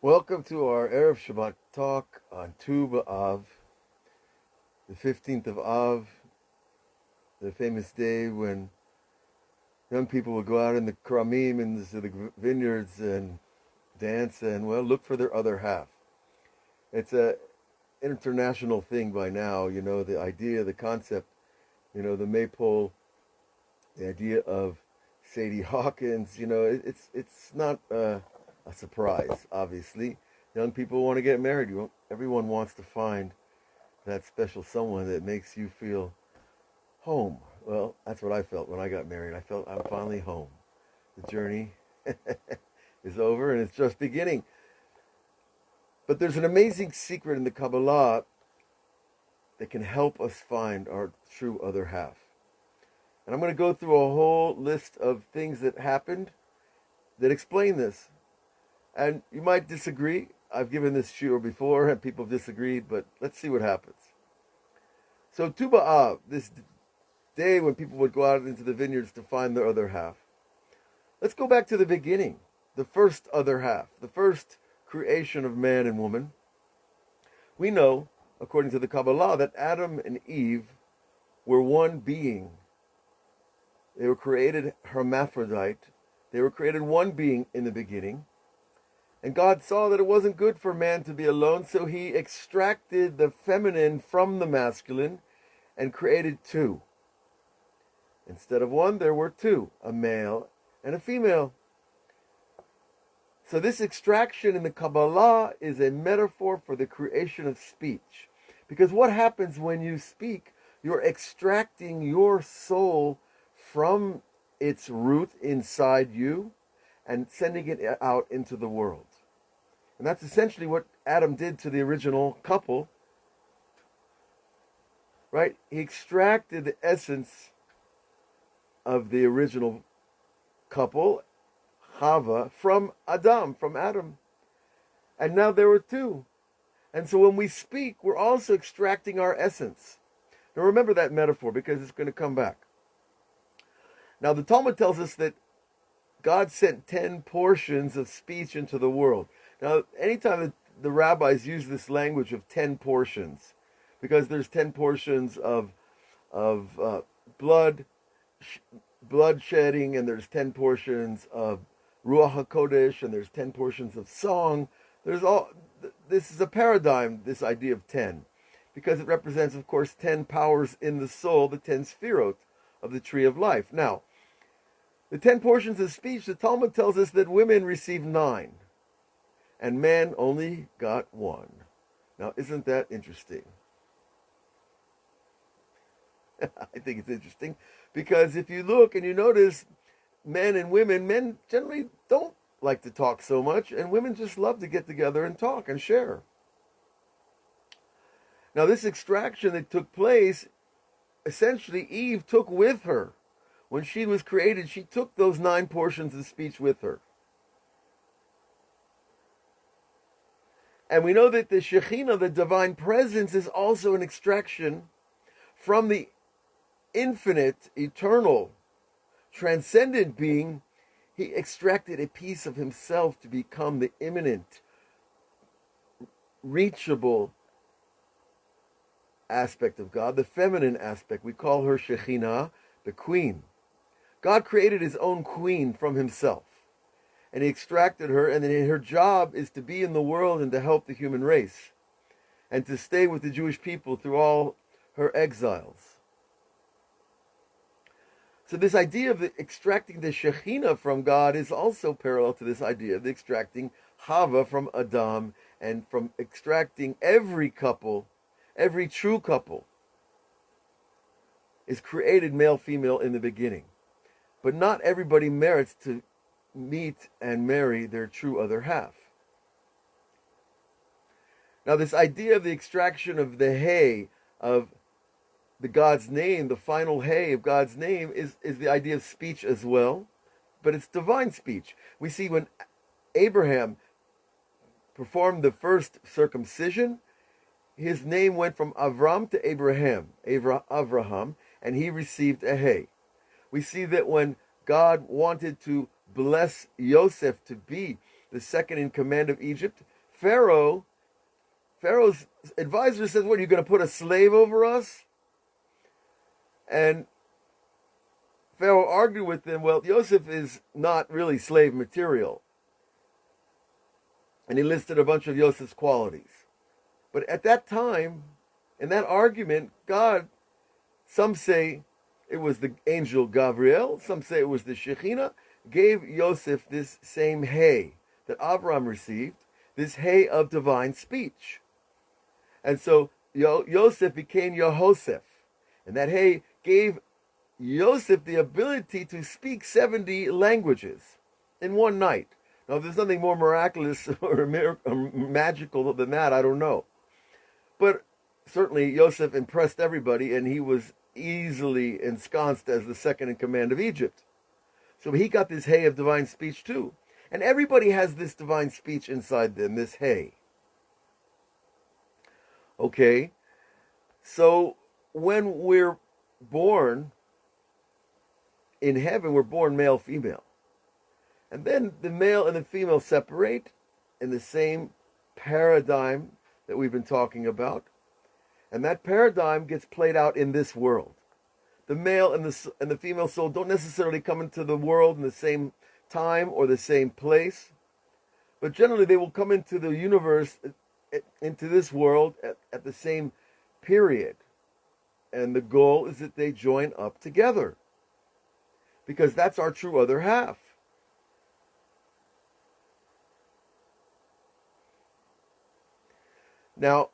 Welcome to our Erev Shabbat talk on Tu B'Av, the 15th of Av, the famous day when young people will go out in the kramim, into the vineyards, and dance and, well, look for their other half. It's a international thing by now, the idea, the concept, the maypole, the idea of Sadie Hawkins, it's not a surprise, obviously. Young people want to get married. Everyone wants to find that special someone that makes you feel home. Well, that's what I felt when I got married. I felt I'm finally home. The journey is over and it's just beginning. But there's an amazing secret in the Kabbalah that can help us find our true other half. And I'm going to go through a whole list of things that happened that explain this. And you might disagree. I've given this shiur before and people have disagreed, but let's see what happens. So Tu B'Av, this day when people would go out into the vineyards to find their other half. Let's go back to the beginning, the first other half, the first creation of man and woman. We know, according to the Kabbalah, that Adam and Eve were one being. They were created hermaphrodite. They were created one being in the beginning. And God saw that it wasn't good for man to be alone, so he extracted the feminine from the masculine and created two. Instead of one, there were two, a male and a female. So this extraction in the Kabbalah is a metaphor for the creation of speech. Because what happens when you speak? You're extracting your soul from its root inside you and sending it out into the world. And that's essentially what Adam did to the original couple. Right? He extracted the essence of the original couple, Chava, from Adam. And now there were two. And so when we speak, we're also extracting our essence. Now remember that metaphor because it's going to come back. Now the Talmud tells us that God sent 10 portions of speech into the world. Now, anytime the rabbis use this language of 10 portions, because there's 10 portions of blood shedding, and there's 10 portions of Ruach HaKodesh, and there's 10 portions of song. This is a paradigm, this idea of 10, because it represents, of course, 10 powers in the soul, the 10 sphirot of the tree of life. Now, the 10 portions of speech, the Talmud tells us that women receive 9, and man only got 1. Now, isn't that interesting? I think it's interesting because if you look and you notice men and women, men generally don't like to talk so much, and women just love to get together and talk and share. Now, this extraction that took place, essentially Eve took with her. When she was created, she took those 9 portions of speech with her. And we know that the Shekhinah, the divine presence, is also an extraction from the infinite, eternal, transcendent being. He extracted a piece of himself to become the immanent, reachable aspect of God, the feminine aspect. We call her Shekhinah, the queen. God created his own queen from himself. And he extracted her, and then her job is to be in the world and to help the human race. And to stay with the Jewish people through all her exiles. So this idea of extracting the Shekhinah from God is also parallel to this idea of extracting Chava from Adam, and from extracting every couple, every true couple, is created male-female in the beginning. But not everybody merits to meet and marry their true other half. Now this idea of the extraction of the hay of the God's name, the final hay of God's name, is the idea of speech as well, but it's divine speech. We see when Abraham performed the first circumcision, his name went from Avraham to Avraham, and he received a hay. We see that when God wanted to bless Yosef to be the second in command of Egypt, Pharaoh's advisor says, what, are you going to put a slave over us? And Pharaoh argued with them, well, Yosef is not really slave material. And he listed a bunch of Yosef's qualities. But at that time, in that argument, God, some say it was the angel Gabriel, some say it was the Shekhinah, gave Yosef this same hay that Avraham received, this hay of divine speech. And so Yosef became Yehoseph. And that hay gave Yosef the ability to speak 70 languages in one night. Now, if there's nothing more miraculous or magical than that, I don't know. But certainly Yosef impressed everybody, and he was easily ensconced as the second in command of Egypt. So he got this hay of divine speech too. And everybody has this divine speech inside them, this hay. Okay, so when we're born in heaven, we're born male, female. And then the male and the female separate in the same paradigm that we've been talking about. And that paradigm gets played out in this world. The male and the female soul don't necessarily come into the world in the same time or the same place. But generally they will come into the universe, into this world at the same period. And the goal is that they join up together. Because that's our true other half. Now,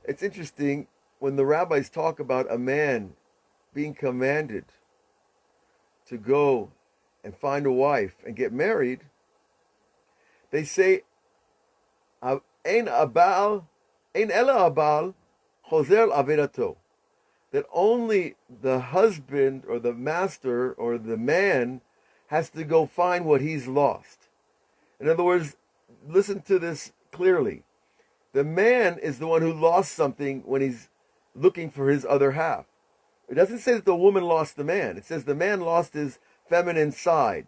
it's interesting when the rabbis talk about a man being commanded to go and find a wife and get married, they say, Ein ela abal chozer averato, that only the husband or the master or the man has to go find what he's lost. In other words, listen to this clearly. The man is the one who lost something when he's looking for his other half. It doesn't say that the woman lost the man. It says the man lost his feminine side.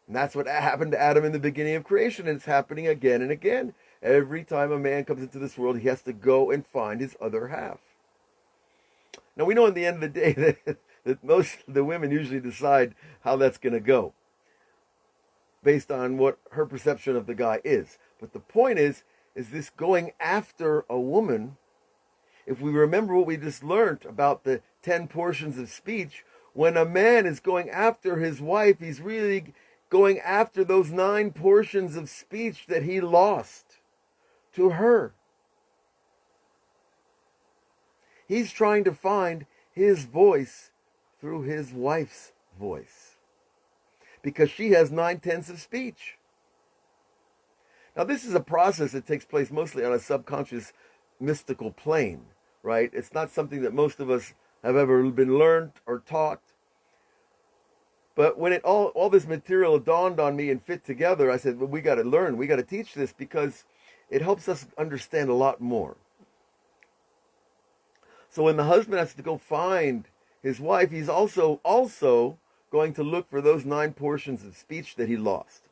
And that's what happened to Adam in the beginning of creation, and it's happening again and again. Every time a man comes into this world, he has to go and find his other half. Now, we know at the end of the day that most of the women usually decide how that's going to go based on what her perception of the guy is. But the point is this going after a woman, if we remember what we just learned about the 10 portions of speech, when a man is going after his wife, he's really going after those 9 portions of speech that he lost to her. He's trying to find his voice through his wife's voice, because she has 9/10 of speech. Now, this is a process that takes place mostly on a subconscious mystical plane, right? It's not something that most of us have ever been learned or taught. But when all this material dawned on me and fit together, I said, well, we got to learn, we got to teach this, because it helps us understand a lot more. So when the husband has to go find his wife, he's also going to look for those 9 portions of speech that he lost.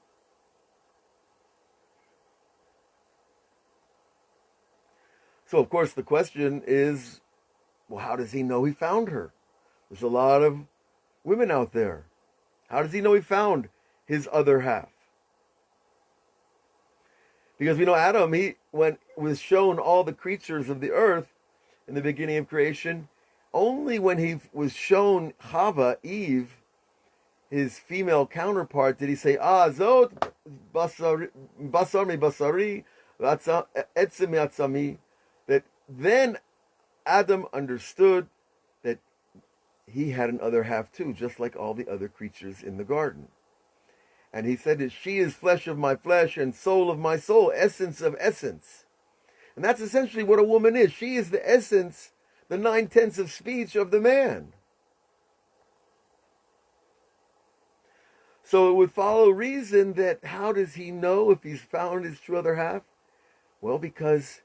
So, of course, the question is, well, how does he know he found her? There's a lot of women out there. How does he know he found his other half? Because we know Adam, when was shown all the creatures of the earth in the beginning of creation, only when he was shown Chava, Eve, his female counterpart, did he say, Zot basar mi basari, etzem yatzami, that then Adam understood that he had an other half too, just like all the other creatures in the garden. And he said that she is flesh of my flesh and soul of my soul, essence of essence. And that's essentially what a woman is. She is the essence, the 9/10 of speech of the man. So it would follow reason that how does he know if he's found his true other half? Well, because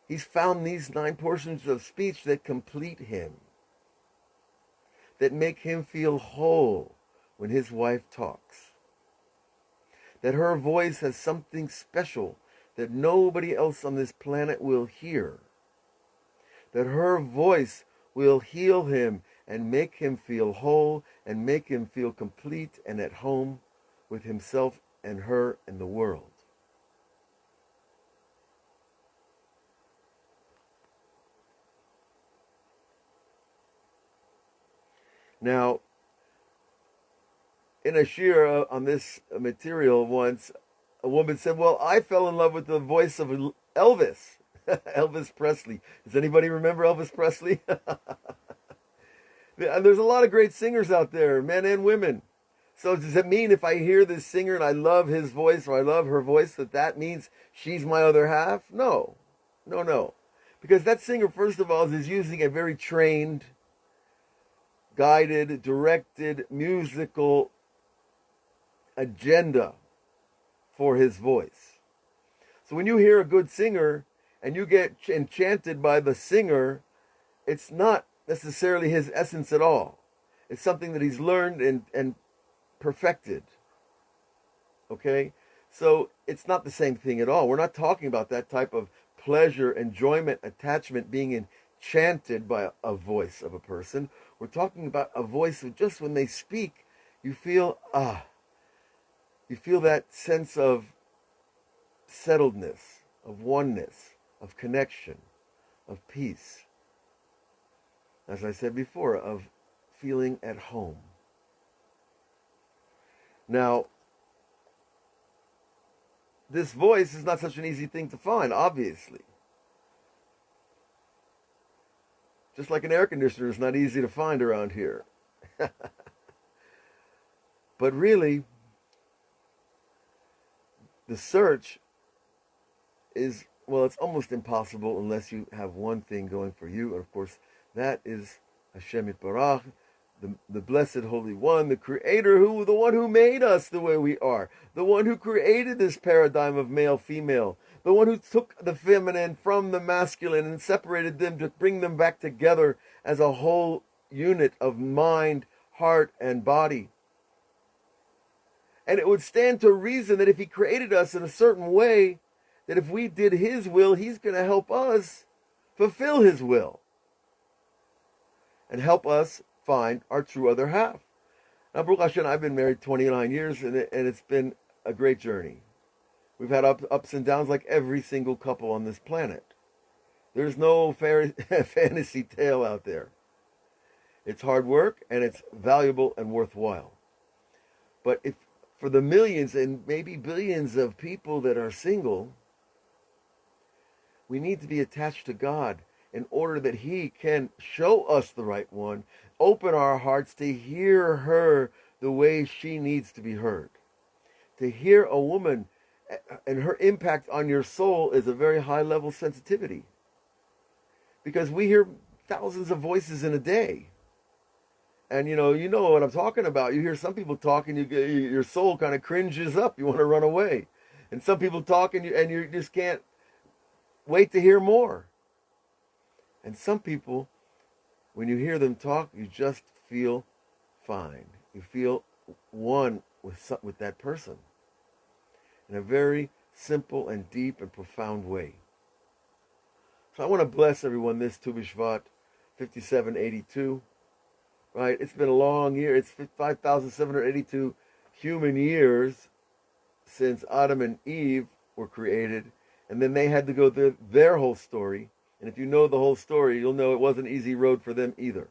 he's found these 9 portions of speech that complete him, that make him feel whole when his wife talks, that her voice has something special that nobody else on this planet will hear. That her voice will heal him and make him feel whole and make him feel complete and at home with himself and her and the world. Now, in a Shira on this material once, a woman said, well, I fell in love with the voice of Elvis. Elvis Presley. Does anybody remember Elvis Presley? And there's a lot of great singers out there, men and women. So does it mean if I hear this singer and I love his voice or I love her voice that means she's my other half? No. No. Because that singer, first of all, is using a very trained, guided, directed, musical agenda for his voice. So when you hear a good singer and you get enchanted by the singer, it's not necessarily his essence at all. It's something that he's learned and perfected. Okay? So it's not the same thing at all. We're not talking about that type of pleasure, enjoyment, attachment, being enchanted by a voice of a person. We're talking about a voice of just when they speak, you feel that sense of settledness, of oneness, of connection, of peace. As I said before, of feeling at home. Now, this voice is not such an easy thing to find, obviously. Just like an air conditioner is not easy to find around here. But really, the search is, well, it's almost impossible unless you have one thing going for you. And of course, that is Hashem Yitbarach, the Blessed Holy One, the Creator, the one who made us the way we are, the one who created this paradigm of male-female, the one who took the feminine from the masculine and separated them to bring them back together as a whole unit of mind, heart, and body. And it would stand to reason that if he created us in a certain way, that if we did his will, he's going to help us fulfill his will and help us find our true other half. Now, Baruch Hashem, I've been married 29 years, and it's been a great journey. We've had ups and downs like every single couple on this planet. There's no fantasy tale out there. It's hard work, and it's valuable and worthwhile. But if for the millions and maybe billions of people that are single, we need to be attached to God in order that he can show us the right one, open our hearts to hear her the way she needs to be heard. To hear a woman and her impact on your soul is a very high level sensitivity. Because we hear thousands of voices in a day. And you know what I'm talking about. You hear some people talk and your soul kind of cringes up. You want to run away. And some people talk and you just can't wait to hear more. And some people, when you hear them talk, you just feel fine. You feel one with that person in a very simple and deep and profound way. So I want to bless everyone this Tu B'Shvat 5782. Right? It's been a long year. It's 5,782 human years since Adam and Eve were created. And then they had to go through their whole story. And if you know the whole story, you'll know it wasn't an easy road for them either.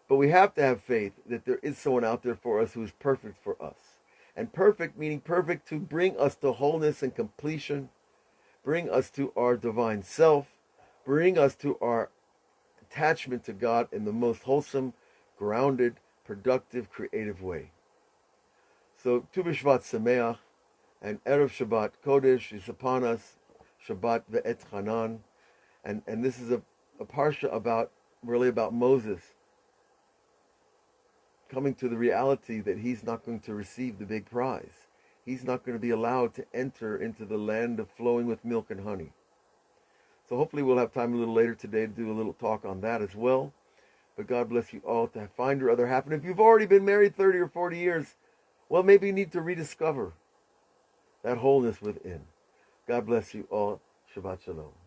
But we have to have faith that there is someone out there for us who is perfect for us. And perfect meaning perfect to bring us to wholeness and completion, bring us to our divine self, bring us to our attachment to God in the most wholesome, grounded, productive, creative way. So Tu B'Shvat Sameach and Erev Shabbat Kodesh is upon us, Shabbat Ve'et Hanan, and this is a parsha about Moses coming to the reality that he's not going to receive the big prize. He's not going to be allowed to enter into the land of flowing with milk and honey. So hopefully we'll have time a little later today to do a little talk on that as well. But God bless you all to find your other half. And if you've already been married 30 or 40 years, well, maybe you need to rediscover that wholeness within. God bless you all. Shabbat Shalom.